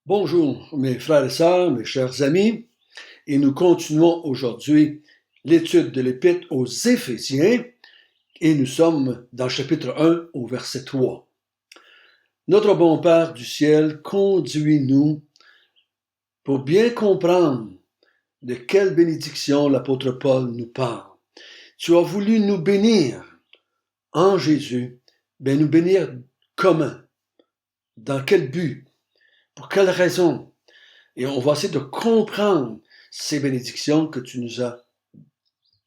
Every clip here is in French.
Bonjour mes frères et sœurs, mes chers amis, et nous continuons aujourd'hui l'étude de l'Épître aux Éphésiens et nous sommes dans le chapitre 1 au verset 3. Notre bon Père du ciel, conduis-nous pour bien comprendre de quelle bénédiction l'apôtre Paul nous parle. Tu as voulu nous bénir en Jésus, mais nous bénir comment? Dans quel but? Pour quelle raison? Et on va essayer de comprendre ces bénédictions que tu nous as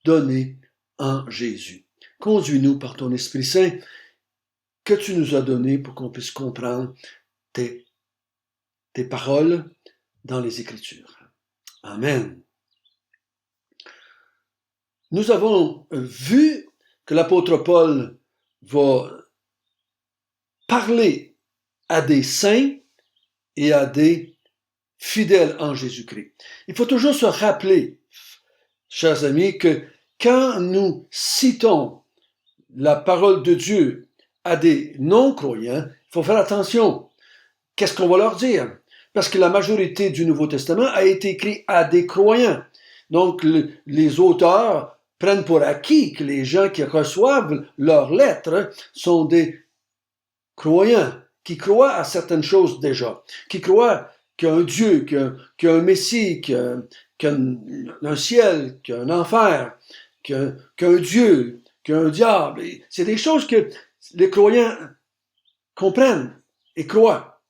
données en Jésus. Conduis-nous par ton Esprit Saint que tu nous as donné pour qu'on puisse comprendre tes paroles dans les Écritures. Amen. Nous avons vu que l'apôtre Paul va parler à des saints et à des fidèles en Jésus-Christ. Il faut toujours se rappeler, chers amis, que quand nous citons la parole de Dieu à des non-croyants, il faut faire attention. Qu'est-ce qu'on va leur dire? Parce que la majorité du Nouveau Testament a été écrit à des croyants. Donc, les auteurs prennent pour acquis que les gens qui reçoivent leurs lettres sont des croyants, qui croient à certaines choses déjà, qui croient qu'il y a un Dieu, qu'il y a un Messie, qu'il y a un ciel, qu'il y a un enfer, qu'il y a un Dieu, qu'il y a un diable. C'est des choses que les croyants comprennent et croient.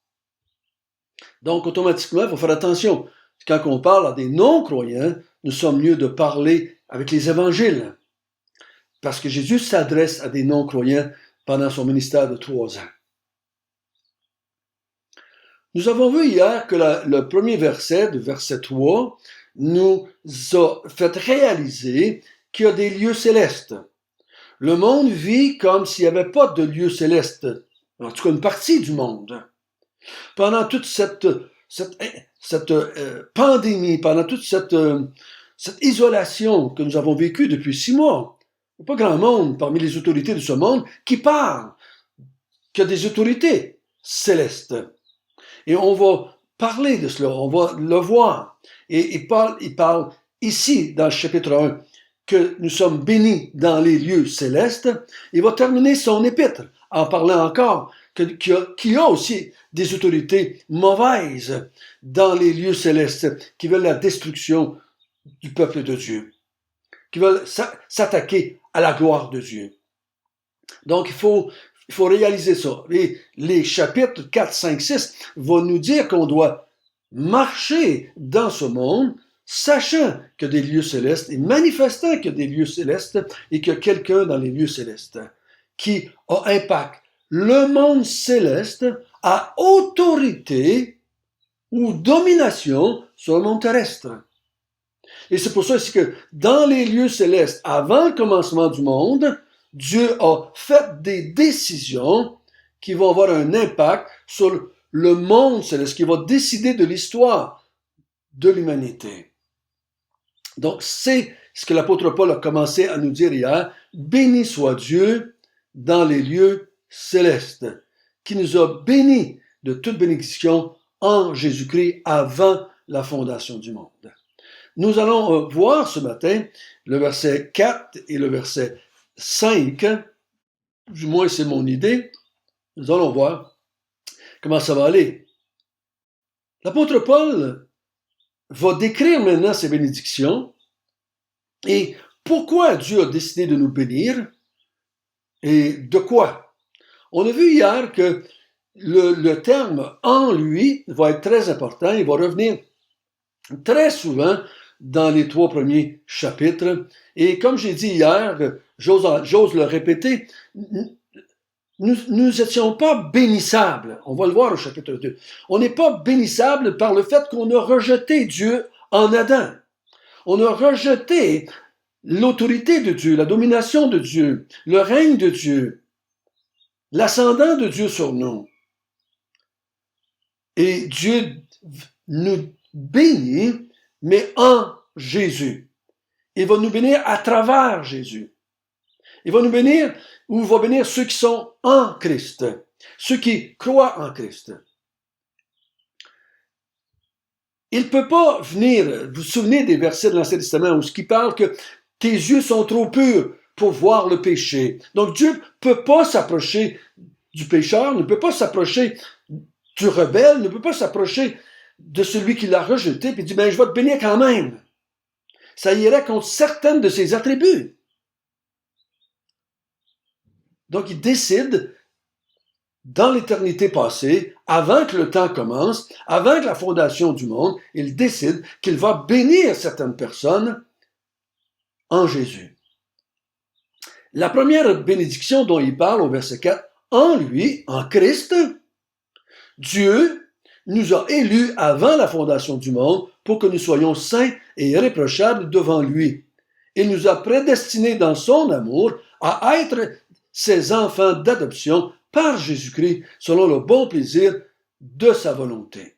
Donc, automatiquement, il faut faire attention. Quand on parle à des non-croyants, nous sommes mieux de parler avec les évangiles. Parce que Jésus s'adresse à des non-croyants pendant son ministère de 3 ans. Nous avons vu hier que le premier verset, le verset 3, nous a fait réaliser qu'il y a des lieux célestes. Le monde vit comme s'il n'y avait pas de lieux célestes, en tout cas une partie du monde. Pendant toute cette pandémie, pendant toute cette isolation que nous avons vécue depuis 6 mois, il n'y a pas grand monde parmi les autorités de ce monde qui parle qu'il y a des autorités célestes. Et on va parler de cela, on va le voir. Et il parle ici, dans le chapitre 1, que nous sommes bénis dans les lieux célestes. Il va terminer son épître en parlant encore qu'il y a aussi des autorités mauvaises dans les lieux célestes qui veulent la destruction du peuple de Dieu, qui veulent s'attaquer à la gloire de Dieu. Donc, il faut réaliser ça. Et les chapitres 4, 5, 6 vont nous dire qu'on doit marcher dans ce monde, sachant qu'il y a des lieux célestes et manifestant qu'il y a des lieux célestes et qu'il y a quelqu'un dans les lieux célestes qui a impact. Le monde céleste a autorité ou domination sur le monde terrestre. Et c'est pour ça aussi que dans les lieux célestes, avant le commencement du monde, Dieu a fait des décisions qui vont avoir un impact sur le monde céleste, qui va décider de l'histoire de l'humanité. Donc, c'est ce que l'apôtre Paul a commencé à nous dire hier. Béni soit Dieu dans les lieux célestes, qui nous a bénis de toute bénédiction en Jésus-Christ avant la fondation du monde. Nous allons voir ce matin le verset 4 et le verset 5, du moins c'est mon idée. Nous allons voir comment ça va aller. L'apôtre Paul va décrire maintenant ses bénédictions et pourquoi Dieu a décidé de nous bénir et de quoi. On a vu hier que le terme « en lui » va être très important. Il va revenir très souvent dans les 3 premiers chapitres. Et comme j'ai dit hier, j'ose le répéter, nous n'étions pas bénissables. On va le voir au chapitre 2. On n'est pas bénissable par le fait qu'on a rejeté Dieu en Adam. On a rejeté l'autorité de Dieu, la domination de Dieu, le règne de Dieu, l'ascendant de Dieu sur nous. Et Dieu nous bénit, mais en Jésus. Il va nous bénir à travers Jésus. Il va nous bénir, ou il va bénir ceux qui sont en Christ, ceux qui croient en Christ. il ne peut pas venir, vous vous souvenez des versets de l'Ancien Testament où il parle que tes yeux sont trop purs pour voir le péché. Donc Dieu ne peut pas s'approcher du pécheur, ne peut pas s'approcher du rebelle, ne peut pas s'approcher de celui qui l'a rejeté, puis il dit, je vais te bénir quand même. Ça irait contre certains de ses attributs. Donc il décide, dans l'éternité passée, avant que le temps commence, avant que la fondation du monde, il décide qu'il va bénir certaines personnes en Jésus. La première bénédiction dont il parle au verset 4, en lui, en Christ, Dieu nous a élus avant la fondation du monde pour que nous soyons saints et irréprochables devant lui. Il nous a prédestinés dans son amour à être ses enfants d'adoption par Jésus-Christ selon le bon plaisir de sa volonté.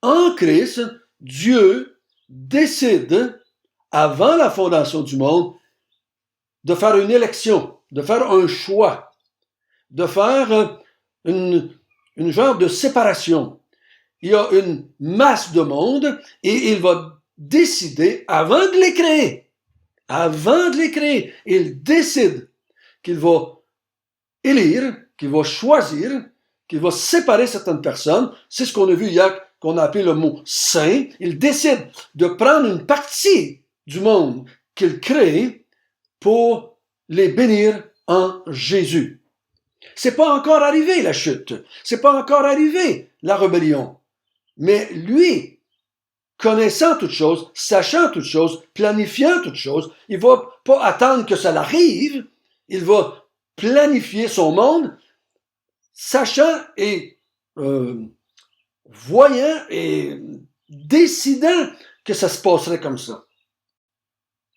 En Christ, Dieu décide, avant la fondation du monde, de faire une élection, de faire un choix, de faire une genre de séparation. Il y a une masse de monde et il va décider, avant de les créer, il décide qu'il va élire, qu'il va choisir, qu'il va séparer certaines personnes. C'est ce qu'on a vu hier, qu'on a appelé le mot saint. Il décide de prendre une partie du monde qu'il crée pour les bénir en Jésus. C'est pas encore arrivé la chute, c'est pas encore arrivé la rébellion. Mais lui, connaissant toutes choses, sachant toutes choses, planifiant toutes choses, il va pas attendre que ça l'arrive, il va planifier son monde, sachant et voyant et décidant que ça se passerait comme ça.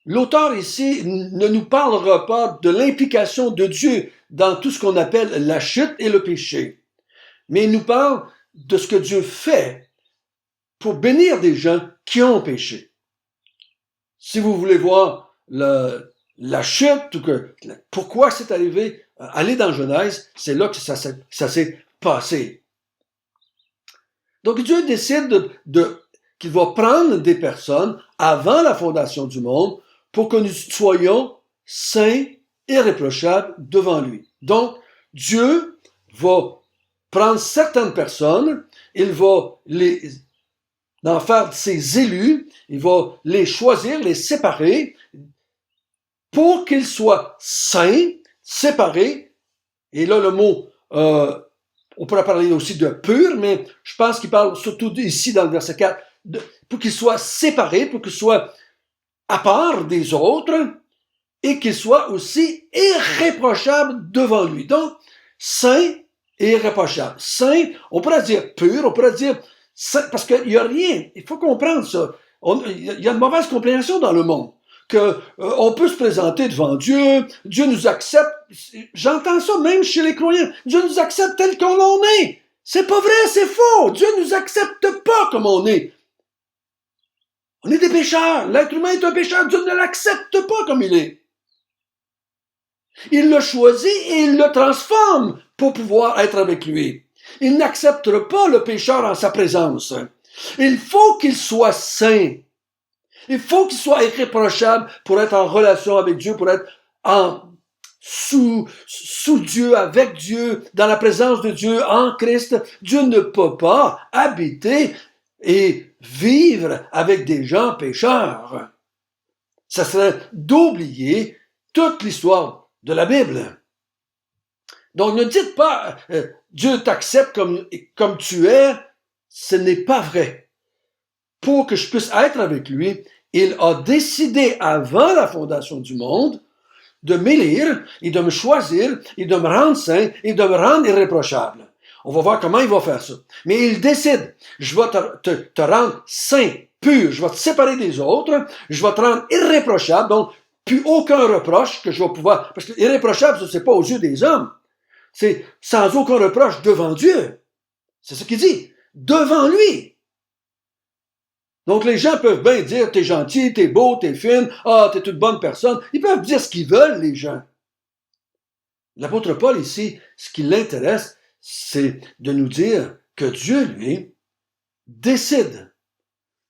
L'auteur ici ne nous parlera pas de l'implication de Dieu dans tout ce qu'on appelle la chute et le péché, mais il nous parle de ce que Dieu fait pour bénir des gens qui ont péché. Si vous voulez voir la chute, ou pourquoi c'est arrivé, allez dans Genèse, c'est là que ça s'est passé. Donc Dieu décide qu'il va prendre des personnes avant la fondation du monde pour que nous soyons saints et irréprochables devant lui. Donc, Dieu va prendre certaines personnes, il va en faire ses élus, il va les choisir, les séparer, pour qu'ils soient saints, séparés, et là le mot, on pourrait parler aussi de pur, mais je pense qu'il parle surtout ici dans le verset 4, pour qu'ils soient séparés, pour qu'ils soient à part des autres, et qu'ils soient aussi irréprochables devant lui. Donc, saint et irréprochable. Saint, on pourrait dire pur, on pourrait dire saint, parce qu'il n'y a rien, il faut comprendre ça. Il y a une mauvaise compréhension dans le monde, que on peut se présenter devant Dieu, Dieu nous accepte, j'entends ça même chez les croyants, Dieu nous accepte tel qu'on est. C'est pas vrai, c'est faux, Dieu nous accepte pas comme on est. On est des pécheurs. L'être humain est un pécheur. Dieu ne l'accepte pas comme il est. Il l'a choisi et il le transforme pour pouvoir être avec lui. Il n'acceptera pas le pécheur en sa présence. Il faut qu'il soit saint. Il faut qu'il soit irréprochable pour être en relation avec Dieu, pour être sous Dieu, avec Dieu, dans la présence de Dieu, en Christ. Dieu ne peut pas habiter et vivre avec des gens pécheurs. Ça serait d'oublier toute l'histoire de la Bible. Donc ne dites pas Dieu t'accepte comme tu es, ce n'est pas vrai. Pour que je puisse être avec lui, il a décidé avant la fondation du monde de m'élire et de me choisir et de me rendre saint et de me rendre irréprochable. On va voir comment il va faire ça. Mais il décide, je vais te rendre saint, pur, je vais te séparer des autres, je vais te rendre irréprochable, donc plus aucun reproche que je vais pouvoir... Parce que irréprochable, ce n'est pas aux yeux des hommes. C'est sans aucun reproche devant Dieu. C'est ce qu'il dit. Devant lui. Donc les gens peuvent bien dire, t'es gentil, t'es beau, t'es fine, t'es une bonne personne. Ils peuvent dire ce qu'ils veulent, les gens. L'apôtre Paul ici, ce qui l'intéresse, c'est de nous dire que Dieu, lui, décide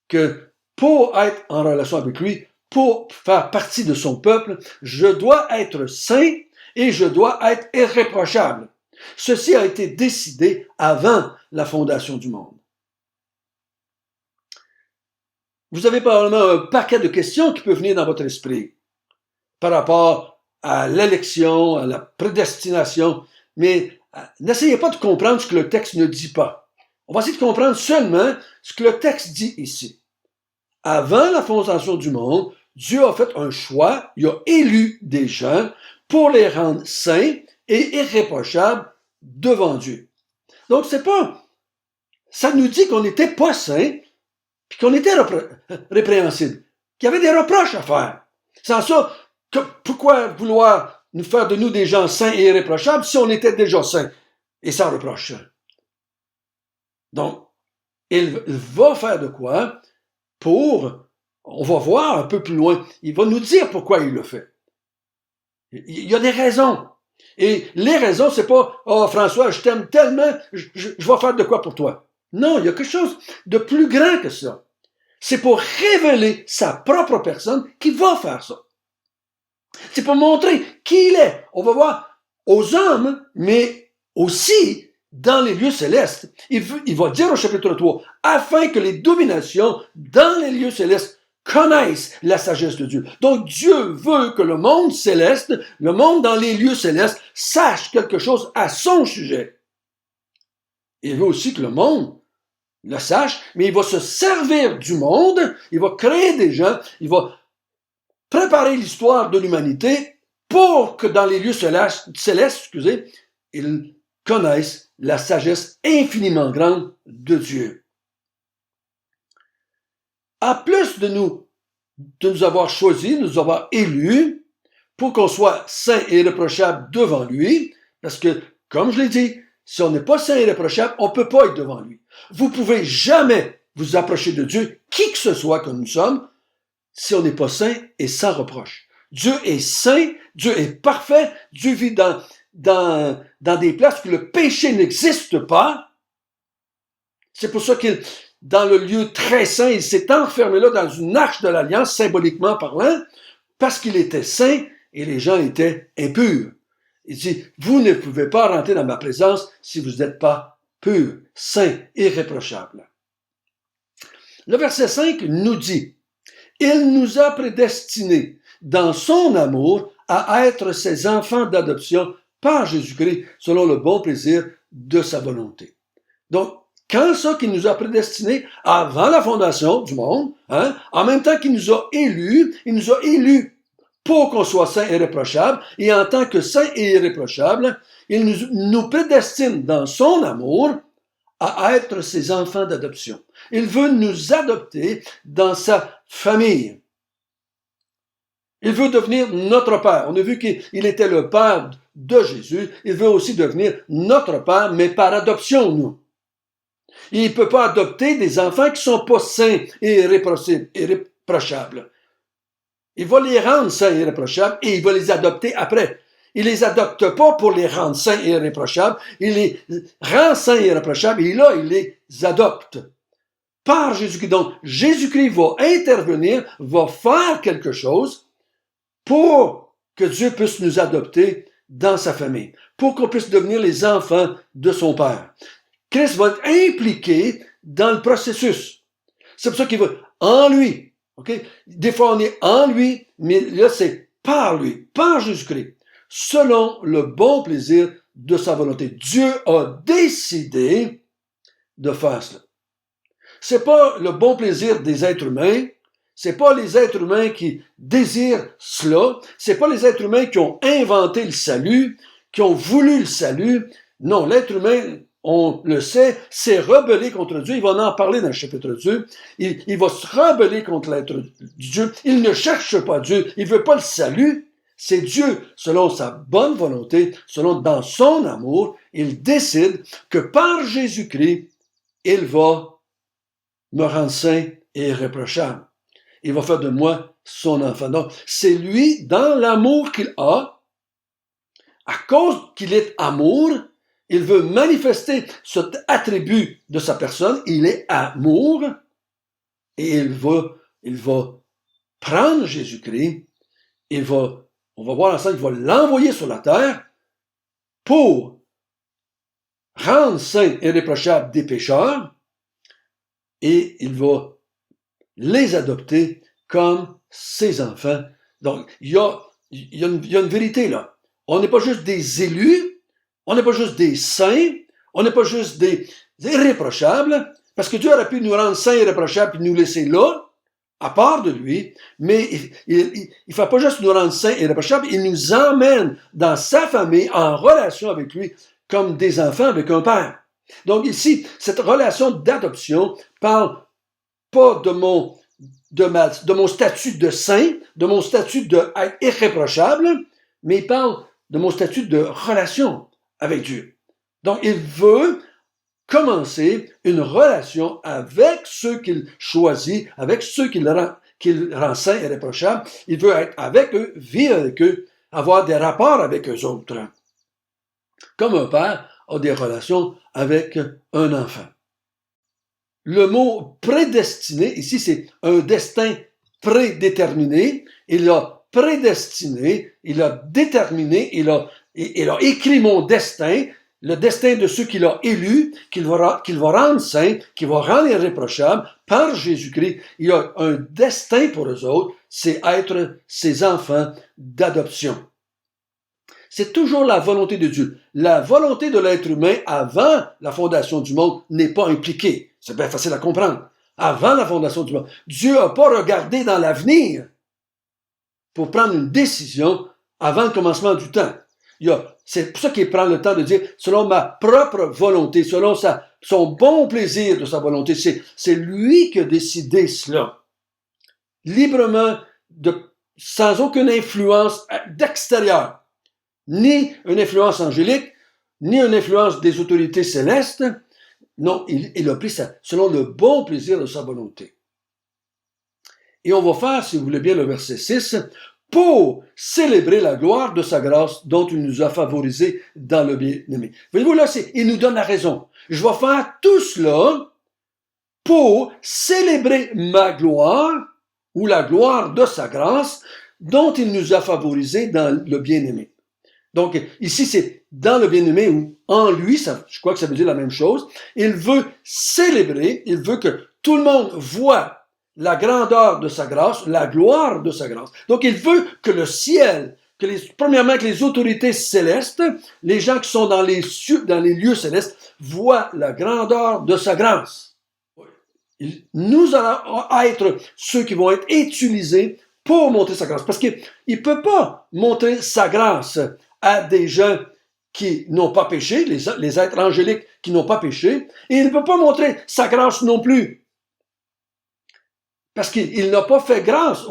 que pour être en relation avec lui, pour faire partie de son peuple, je dois être saint et je dois être irréprochable. Ceci a été décidé avant la fondation du monde. Vous avez probablement un paquet de questions qui peuvent venir dans votre esprit par rapport à l'élection, à la prédestination, mais n'essayez pas de comprendre ce que le texte ne dit pas. On va essayer de comprendre seulement ce que le texte dit ici. Avant la fondation du monde, Dieu a fait un choix, il a élu des gens pour les rendre saints et irréprochables devant Dieu. Donc, c'est pas, ça nous dit qu'on n'était pas saints, puis qu'on était répréhensibles, qu'il y avait des reproches à faire. Sans ça, pourquoi vouloir nous faire de nous des gens saints et irréprochables si on était déjà saints et sans reproche? Donc, il va faire de quoi pour, on va voir un peu plus loin, il va nous dire pourquoi il le fait. Il y a des raisons. Et les raisons, c'est pas « Oh François, je t'aime tellement, je vais faire de quoi pour toi? » Non, il y a quelque chose de plus grand que ça. C'est pour révéler sa propre personne qu'il va faire ça. C'est pour montrer qui il est. On va voir aux hommes, mais aussi dans les lieux célestes. Il va dire au chapitre 3, afin que les dominations dans les lieux célestes connaissent la sagesse de Dieu. Donc Dieu veut que le monde céleste, le monde dans les lieux célestes, sache quelque chose à son sujet. Il veut aussi que le monde le sache, mais il va se servir du monde, il va créer des gens, il va préparer l'histoire de l'humanité pour que dans les lieux célestes, ils connaissent la sagesse infiniment grande de Dieu. En plus de nous avoir choisis, de nous avoir élus, pour qu'on soit saint et irréprochable devant lui, parce que, comme je l'ai dit, si on n'est pas saint et irréprochable, on ne peut pas être devant lui. Vous ne pouvez jamais vous approcher de Dieu, qui que ce soit que nous sommes, si on n'est pas saint et sans reproche. Dieu est saint, Dieu est parfait, Dieu vit dans des places où le péché n'existe pas. C'est pour ça qu'il, dans le lieu très saint, il s'est enfermé là dans une arche de l'alliance, symboliquement parlant, parce qu'il était saint et les gens étaient impurs. Il dit, vous ne pouvez pas rentrer dans ma présence si vous n'êtes pas pur, saint, irréprochable. Le verset 5 nous dit, il nous a prédestinés dans son amour à être ses enfants d'adoption par Jésus-Christ selon le bon plaisir de sa volonté. Donc, quand ça qu'il nous a prédestinés avant la fondation du monde, en même temps qu'il nous a élus, il nous a élus pour qu'on soit saint et irréprochable, et en tant que saint et irréprochable, il nous prédestine dans son amour à être ses enfants d'adoption. Il veut nous adopter dans sa famille. Il veut devenir notre Père. On a vu qu'il était le Père de Jésus. Il veut aussi devenir notre Père, mais par adoption, nous. Il ne peut pas adopter des enfants qui ne sont pas saints et irréprochables. Il va les rendre saints et irréprochables et il va les adopter après. Il les adopte pas pour les rendre saints et irréprochables. Il les rend saints et irréprochables et là, il les adopte. Par Jésus-Christ. Donc, Jésus-Christ va intervenir, va faire quelque chose pour que Dieu puisse nous adopter dans sa famille, pour qu'on puisse devenir les enfants de son Père. Christ va être impliqué dans le processus. C'est pour ça qu'il va en lui. Okay? Des fois, on est en lui, mais là, c'est par lui, par Jésus-Christ, selon le bon plaisir de sa volonté. Dieu a décidé de faire cela. C'est pas le bon plaisir des êtres humains, c'est pas les êtres humains qui désirent cela, c'est pas les êtres humains qui ont inventé le salut, qui ont voulu le salut. Non, l'être humain, on le sait, s'est rebellé contre Dieu. Il va en parler dans le chapitre 2. Il va se rebeller contre l'être Dieu. Il ne cherche pas Dieu. Il veut pas le salut. C'est Dieu, selon sa bonne volonté, selon dans son amour, il décide que par Jésus-Christ, il va me rendre saint et irréprochable. Il va faire de moi son enfant. Donc, c'est lui, dans l'amour qu'il a, à cause qu'il est amour, Il veut manifester cet attribut de sa personne. Il est amour. Et il va prendre Jésus-Christ. On va voir ensemble, il va l'envoyer sur la terre pour rendre saints et irréprochables des pécheurs. Et il va les adopter comme ses enfants. Donc, il y a une vérité là. On n'est pas juste des élus, on n'est pas juste des saints, on n'est pas juste des irréprochables, parce que Dieu aurait pu nous rendre saints et irréprochables et nous laisser là, à part de lui, mais il ne fait pas juste nous rendre saints et irréprochables, il nous emmène dans sa famille en relation avec lui comme des enfants avec un père. Donc ici, cette relation d'adoption parle pas de mon statut de saint, de mon statut d'être irréprochable, mais il parle de mon statut de relation avec Dieu. Donc, il veut commencer une relation avec ceux qu'il choisit, avec ceux qu'il rend saints et irréprochables. Il veut être avec eux, vivre avec eux, avoir des rapports avec eux autres. Comme un père a des relations avec un enfant. Le mot prédestiné, ici, c'est un destin prédéterminé. Il a prédestiné, il a déterminé, il a écrit mon destin, le destin de ceux qu'il a élus, qu'il va rendre saints, qu'il va rendre irréprochables par Jésus-Christ. Il a un destin pour eux autres, c'est être ses enfants d'adoption. C'est toujours la volonté de Dieu. La volonté de l'être humain avant la fondation du monde n'est pas impliquée. C'est bien facile à comprendre. Avant la fondation du monde, Dieu n'a pas regardé dans l'avenir pour prendre une décision avant le commencement du temps. C'est pour ça qu'il prend le temps de dire, selon ma propre volonté, selon son bon plaisir de sa volonté, c'est lui qui a décidé cela. Librement, sans aucune influence d'extérieur. Ni une influence angélique, ni une influence des autorités célestes. Non, il a pris ça selon le bon plaisir de sa volonté. Et on va faire, si vous voulez bien, le verset 6, pour célébrer la gloire de sa grâce dont il nous a favorisés dans le bien-aimé. Voyez-vous, là, il nous donne la raison. Je vais faire tout cela pour célébrer ma gloire ou la gloire de sa grâce dont il nous a favorisés dans le bien-aimé. Donc, ici, c'est dans le bien-aimé ou en lui, je crois que ça veut dire la même chose. Il veut célébrer, il veut que tout le monde voit la grandeur de sa grâce, la gloire de sa grâce. Donc, il veut que le ciel, premièrement, que les autorités célestes, les gens qui sont dans les lieux célestes, voient la grandeur de sa grâce. Nous allons être ceux qui vont être utilisés pour montrer sa grâce. Parce qu'il ne peut pas montrer sa grâce à des gens qui n'ont pas péché, les êtres angéliques qui n'ont pas péché, et il ne peut pas montrer sa grâce non plus. Parce qu'il n'a pas fait grâce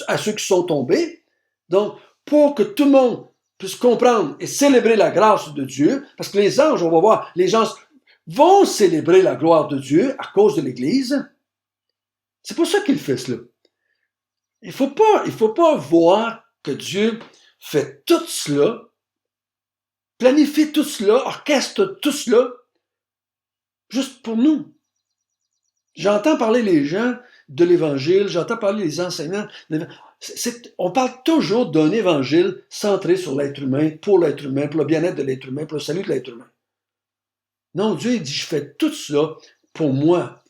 à ceux qui sont tombés. Donc, pour que tout le monde puisse comprendre et célébrer la grâce de Dieu, parce que les anges, on va voir, les gens vont célébrer la gloire de Dieu à cause de l'Église. C'est pour ça qu'il fait cela. Il faut pas voir que Dieu fait tout cela, planifie tout cela, orchestre tout cela, juste pour nous. J'entends parler les gens de l'Évangile, j'entends parler les enseignants. On parle toujours d'un Évangile centré sur l'être humain, pour le bien-être de l'être humain, pour le salut de l'être humain. Non, Dieu il dit, je fais tout cela pour moi,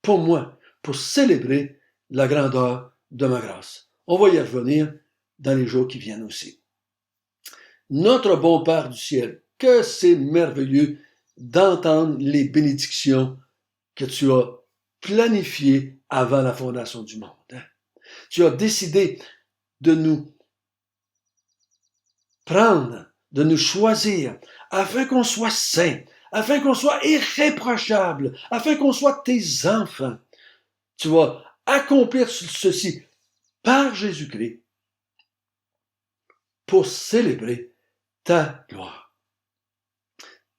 pour célébrer la grandeur de ma grâce. On va y revenir dans les jours qui viennent aussi. Notre bon Père du ciel, que c'est merveilleux d'entendre les bénédictions que tu as planifiées avant la fondation du monde. Tu as décidé de nous prendre, de nous choisir, afin qu'on soit saints, afin qu'on soit irréprochables, afin qu'on soit tes enfants. Tu vas accomplir ceci par Jésus-Christ pour célébrer ta gloire.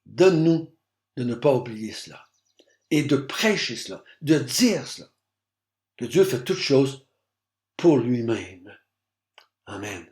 Donne-nous de ne pas oublier cela et de prêcher cela, de dire cela, que Dieu fait toutes choses pour lui-même. Amen.